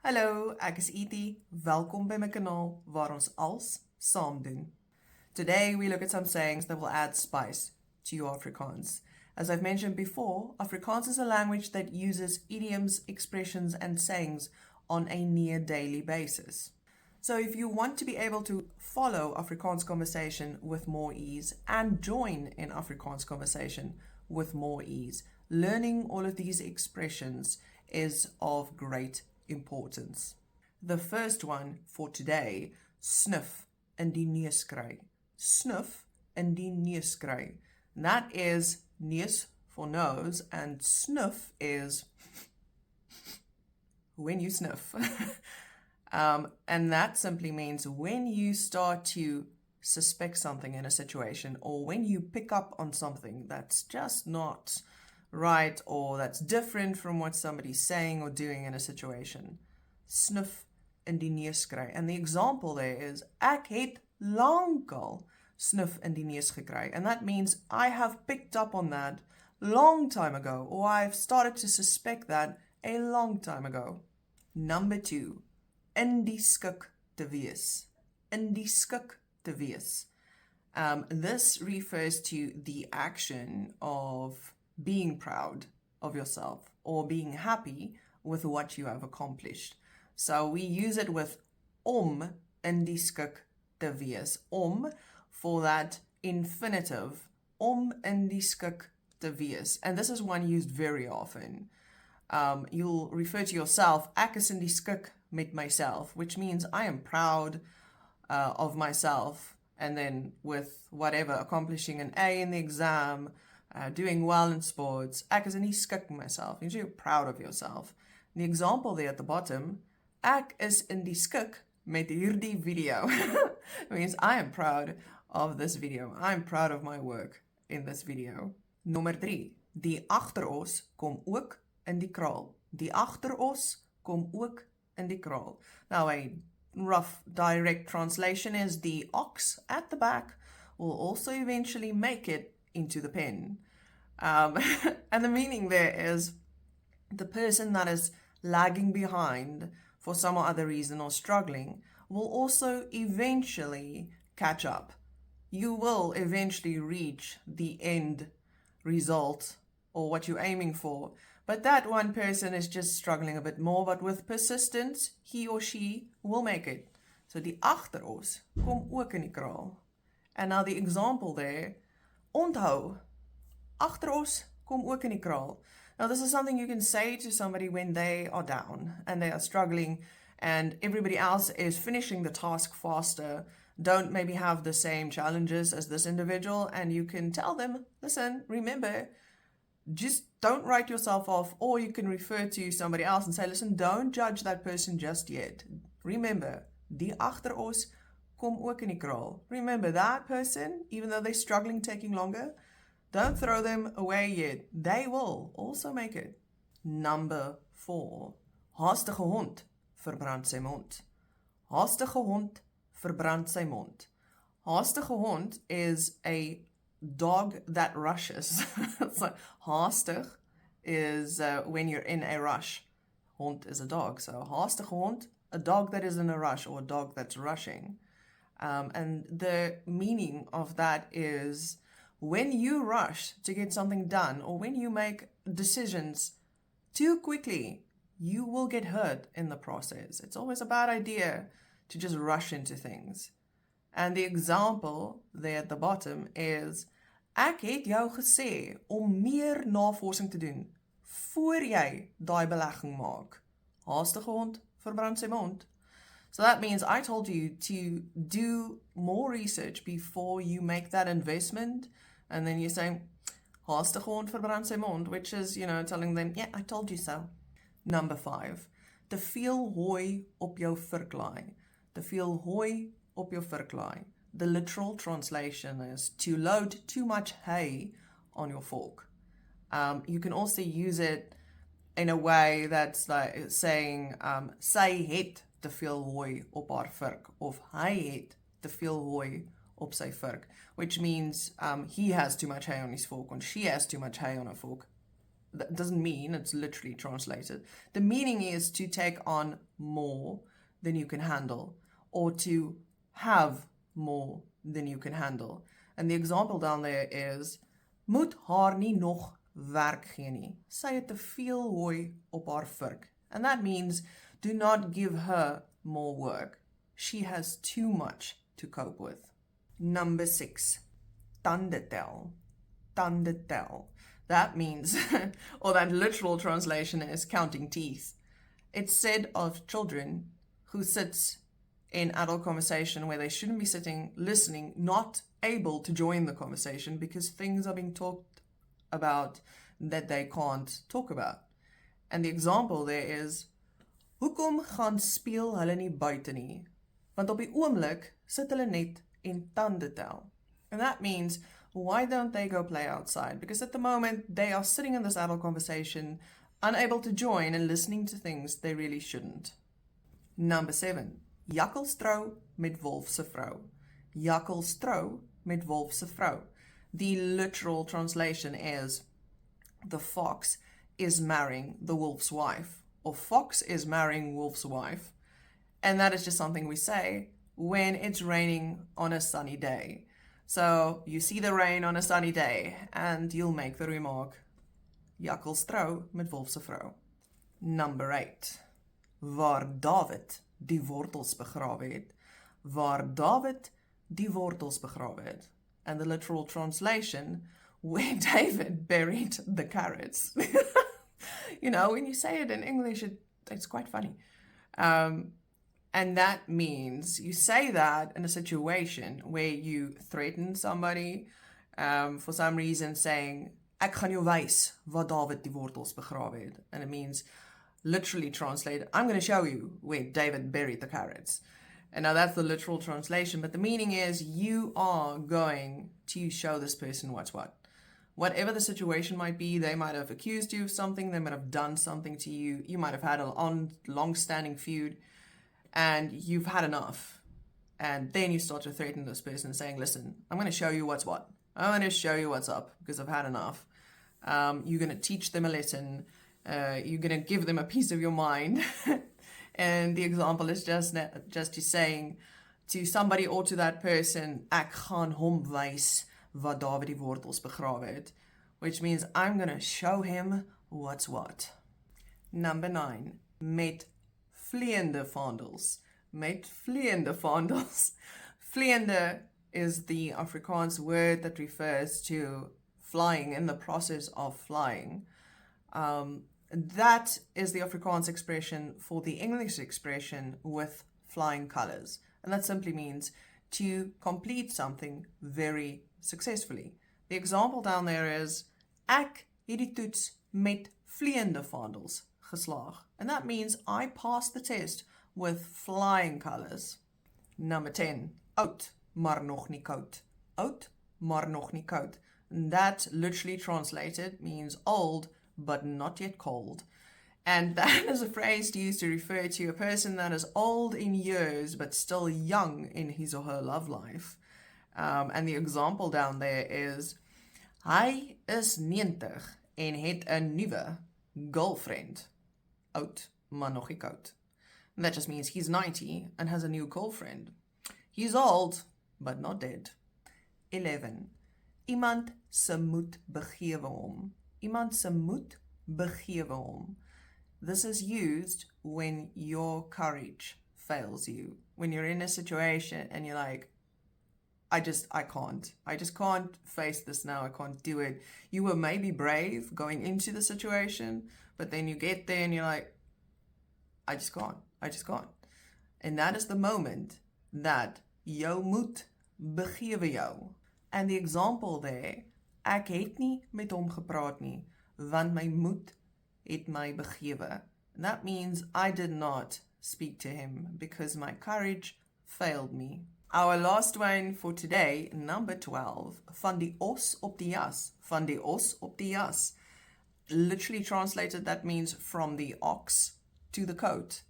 Hallo, ek is Edie. Welkom by my kanaal waar ons als saam doen. Today we look at some sayings that will add spice to your Afrikaans. As I've mentioned before, Afrikaans is a language that uses idioms, expressions and sayings on a near daily basis. So if you want to be able to follow Afrikaans conversation with more ease and join in Afrikaans conversation with more ease, learning all of these expressions is of great importance. The first one for today, sniff in die neus kry. Sniff in die neus kry. That is neus for nose and sniff is when you sniff. And that simply means when you start to suspect something in a situation or when you pick up on something that's just not right or that's different from what somebody's saying or doing in a situation. Sniff in die neus kry. And the example there is, ek het lankal sniff in die neus gekry. And that means I have picked up on that long time ago, or I've started to suspect that a long time ago. Number 2, in die skik te wees. In die skik te wees. This refers to the action of being proud of yourself or being happy with what you have accomplished. So we use it with om in die skik te wees. Om for that infinitive. Om in die skik te wees. And this is one used very often. You'll refer to yourself, ek is in die skik met myself, which means I am proud of myself. And then with whatever, accomplishing an A in the exam, doing well in sports, ek is in die skik myself. You're proud of yourself. The example there at the bottom, ek is in die skik met hierdie video. It means I am proud of this video. I'm proud of my work in this video. Nommer 3, die agteros kom ook in die kraal. Die agteros kom ook in die kraal. Now a rough direct translation is the ox at the back will also eventually make it into the pen. And the meaning there is the person that is lagging behind for some or other reason or struggling will also eventually catch up. You will eventually reach the end result or what you're aiming for. But that one person is just struggling a bit more, but with persistence, he or she will make it. So die agteros kom ook in die kraal. And now the example there, onthou, agteros kom ook in die kraal. Now this is something you can say to somebody when they are down and they are struggling and everybody else is finishing the task faster, don't maybe have the same challenges as this individual, and you can tell them, listen, remember, just don't write yourself off, or you can refer to somebody else and say, listen, don't judge that person just yet. Remember, die agteros kom ook in die kraal. Remember that person, even though they're struggling, taking longer, don't throw them away yet. They will also make it. Number 4. Haastige hond verbrand sy mond. Haastige hond verbrand sy mond. Haastige hond is a dog that rushes. So haastig is when you're in a rush. Hond is a dog. So haastige hond, a dog that is in a rush or a dog that's rushing. And the meaning of that is when you rush to get something done or when you make decisions too quickly, you will get hurt in the process. It's always a bad idea to just rush into things. And the example there at the bottom is, ek het jou gesê om meer navorsing te doen voor jy daai belegging maak. Haastige hond verbrand sy mond. So that means I told you to do more research before you make that investment. And then you're saying, haastige hond verbrand sy mond, which is, telling them, yeah, I told you so. Number 5, te veel hooi op jou vurklaai. Te veel hooi op jou vurklaai. The literal translation is to load too much hay on your fork. You can also use it in a way that's like saying, sy het te veel hooi op haar vurk, of hy het te veel hooi op sy vurk, which means he has too much hay on his fork, or she has too much hay on her fork. That doesn't mean, it's literally translated. The meaning is to take on more than you can handle, or to have more than you can handle. And the example down there is, moet haar nie nog werk gee nie. Sy het te veel hooi op haar vurk. And that means, do not give her more work. She has too much to cope with. Number 6, tande tel. Tande tel. That means, or that literal translation is counting teeth. It's said of children who sit in adult conversation where they shouldn't be sitting, listening, not able to join the conversation because things are being talked about that they can't talk about. And the example there is, hoekom gaan speel hulle nie buite nie? Want op die oomblik sit hulle net en tande tel. And that means, why don't they go play outside? Because at the moment, they are sitting in this adult conversation, unable to join and listening to things they really shouldn't. Number 7, jakkelstrou met wolfse vrou. Jakkelstrou met wolfse vrou. The literal translation is, the fox is marrying the wolf's wife, or fox is marrying wolf's wife. And that is just something we say when it's raining on a sunny day. So you see the rain on a sunny day and you'll make the remark, jakkelstrou met wolfse vrou. Number 8, waar David die wortels begrawe het. Waar David die wortels begrawe het. And the literal translation, where David buried the carrots. You know, when you say it in English, it's quite funny. And that means you say that in a situation where you threaten somebody for some reason, saying, ek gaan jou wys waar David die wortels begrawe het. And it means, literally translated, I'm going to show you where David buried the carrots. And now that's the literal translation, but the meaning is you are going to show this person what's what. Whatever the situation might be, they might have accused you of something, they might have done something to you, you might have had a long-standing feud, and you've had enough. And then you start to threaten this person saying, listen, I'm going to show you what's what. I'm going to show you what's up because I've had enough. You're going to teach them a lesson. You're going to give them a piece of your mind. And the example is just you saying to somebody or to that person, ek gaan hom wys waar David die wortels begrawe het. Which means I'm going to show him what's what. Number 9, met vleiende vaandels. Met vleiende vaandels. Vleiende is the Afrikaans word that refers to flying, in the process of flying. That is the Afrikaans expression for the English expression with flying colors. And that simply means to complete something very successfully. The example down there is, ek het die toets met vleiende vaandels geslaag. And that means I passed the test with flying colors. Number 10, oud, maar nog nie koud. Oud, maar nog nie koud. And that literally translated means old, but not yet cold. And that is a phrase used to refer to a person that is old in years, but still young in his or her love life. And the example down there is, hy is 90 en het 'n nuwe girlfriend. Oud, maar nog nie koud. And that just means he's 90 and has a new girlfriend. He's old, but not dead. 11. Iemand se moed begewe hom. Iemand se moed begewe hom. This is used when your courage fails you. When you're in a situation and you're like, I can't. I just can't face this now. I can't do it. You were maybe brave going into the situation, but then you get there and you're like, I just can't. I just can't. And that is the moment that jou moed begewe jou. And the example there, ek het nie met hom gepraat nie, want my moed het my begewe. And that means I did not speak to him because my courage failed me. Our last one for today, number 12, van die os op die jas. Van die os op die jas. Literally translated, that means from the ox to the coat.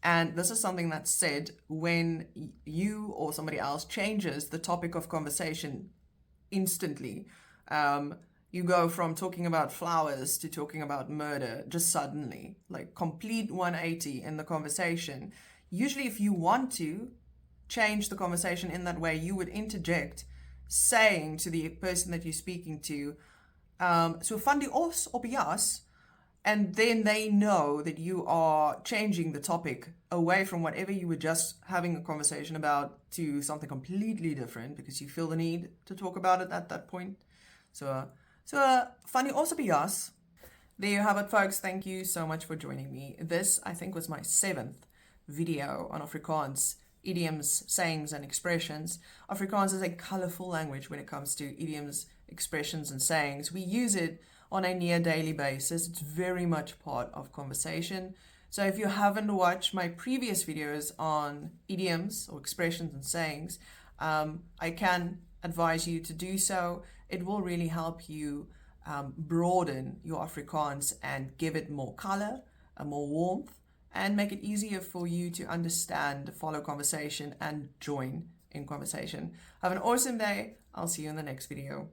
And this is something that's said when you or somebody else changes the topic of conversation instantly. you go from talking about flowers to talking about murder just suddenly, like complete 180 in the conversation. Usually, if you want to change the conversation in that way, you would interject, saying to the person that you're speaking to, so van die os op jas, and then they know that you are changing the topic away from whatever you were just having a conversation about to something completely different because you feel the need to talk about it at that point. So van die os op jas. There you have it, folks. Thank you so much for joining me. This, I think, was my 7th video on Afrikaans, idioms, sayings, and expressions. Afrikaans is a colorful language when it comes to idioms, expressions, and sayings. We use it on a near daily basis. It's very much part of conversation. So if you haven't watched my previous videos on idioms or expressions and sayings, I can advise you to do so. It will really help you broaden your Afrikaans and give it more color, more warmth, and make it easier for you to understand, follow conversation, and join in conversation. Have an awesome day. I'll see you in the next video.